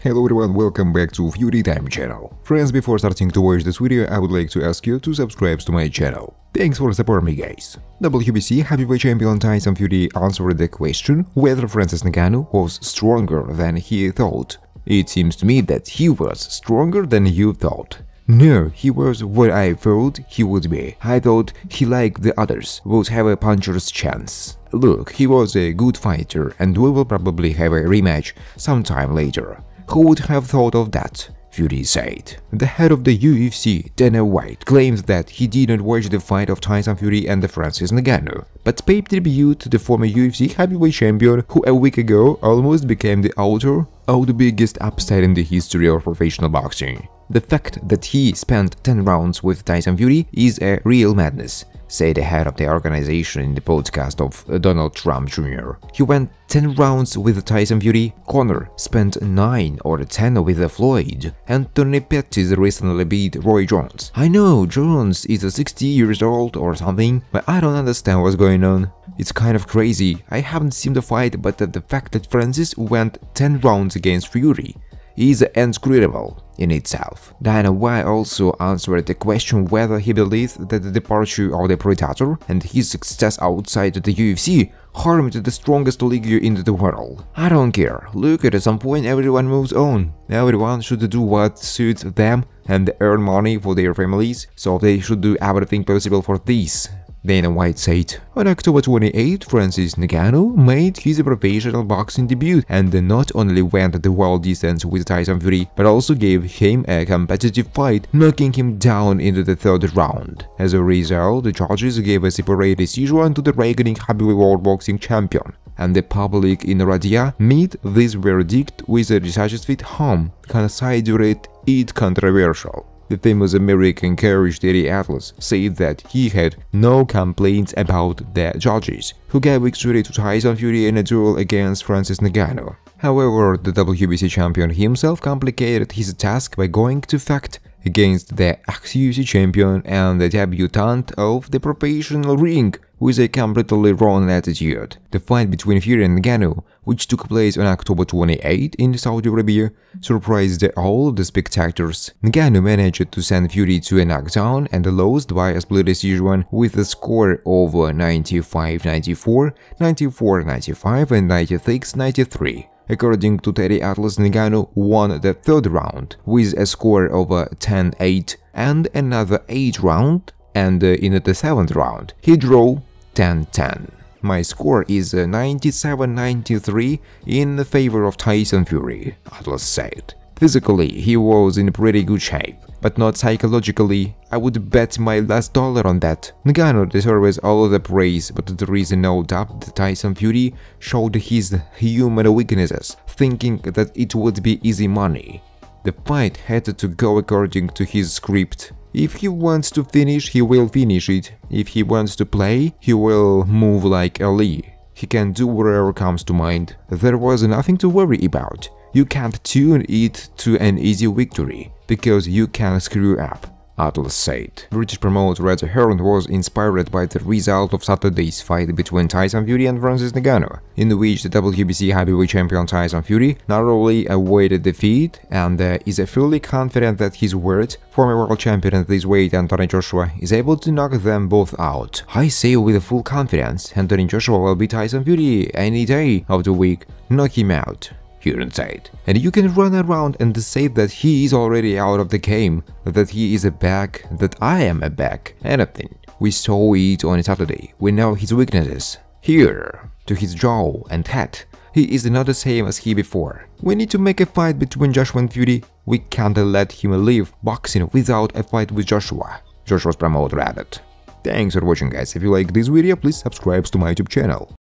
Hello everyone, welcome back to Fury Time channel. Friends, before starting to watch this video, I would like to ask you to subscribe to my channel. Thanks for supporting me, guys. WBC heavyweight champion Tyson Fury answered the question whether Francis Ngannou was stronger than he thought. It seems to me that he was stronger than you thought. No, he was what I thought he would be. I thought he, like the others, would have a puncher's chance. Look, he was a good fighter and we will probably have a rematch sometime later. Who would have thought of that? Fury said. The head of the UFC, Dana White, claims that he didn't watch the fight of Tyson Fury and Francis Ngannou, but paid tribute to the former UFC heavyweight champion who a week ago almost became the author of the biggest upset in the history of professional boxing. The fact that he spent 10 rounds with Tyson Fury is a real madness, said the head of the organization in the podcast of Donald Trump Jr. He went 10 rounds with Tyson Fury, Conor spent 9 or 10 with Floyd, and Pettis recently beat Roy Jones. I know Jones is 60 years old or something, but I don't understand what's going on. It's kind of crazy. I haven't seen the fight, but the fact that Francis went 10 rounds against Fury is incredible in itself. Dana White also answered the question whether he believes that the departure of the Predator and his success outside the UFC harmed the strongest league in the world. I don't care. Look, at some point everyone moves on. Everyone should do what suits them and earn money for their families, so they should do everything possible for this. Dana White said. On October 28, Francis Ngannou made his professional boxing debut and not only went the whole distance with Tyson Fury, but also gave him a competitive fight, knocking him down into the third round. As a result, the judges gave a separate decision to the reigning heavyweight world boxing champion, and the public in Russia met this verdict with a dissatisfied hum, considered it controversial. The famous American coach Terry Atlas said that he had no complaints about the judges, who gave victory to Tyson Fury in a duel against Francis Ngannou. However, the WBC champion himself complicated his task by going to fight against the ex-UFC champion and the debutant of the professional ring with a completely wrong attitude. The fight between Fury and Ngannou, which took place on October 28 in Saudi Arabia, surprised all the spectators. Ngannou managed to send Fury to a knockdown and lost by a split decision with a score of 95-94, 94-95 and 96-93. According to Terry Atlas, Ngannou won the third round with a score of 10-8 and another 8 round, and in the 7th round he drew 10-10. My score is 97-93 in favor of Tyson Fury, Atlas said. Physically, he was in pretty good shape, but not psychologically. I would bet my last dollar on that. Ngannou deserves all the praise, but there is no doubt that Tyson Fury showed his human weaknesses, thinking that it would be easy money. The fight had to go according to his script. If he wants to finish, he will finish it. If he wants to play, he will move like Ali. He can do whatever comes to mind. There was nothing to worry about. You can't tune it to an easy victory, because you can screw up, Atlas said. British promoter Ed Hearn was inspired by the result of Saturday's fight between Tyson Fury and Francis Ngannou, in which the WBC heavyweight champion Tyson Fury narrowly avoided defeat and is fully confident that his word, former world champion at this weight Anthony Joshua, is able to knock them both out. I say with full confidence, Anthony Joshua will beat Tyson Fury any day of the week, knock him out, Hearn said. And you can run around and say that he is already out of the game, that he is back, that I am back, anything. We saw it on Saturday. We know his weaknesses. Here, to his jaw and head, he is not the same as he before. We need to make a fight between Joshua and Fury. We can't let him leave boxing without a fight with Joshua, Joshua's promoter added. Thanks for watching, guys. If you like this video, please subscribe to my YouTube channel.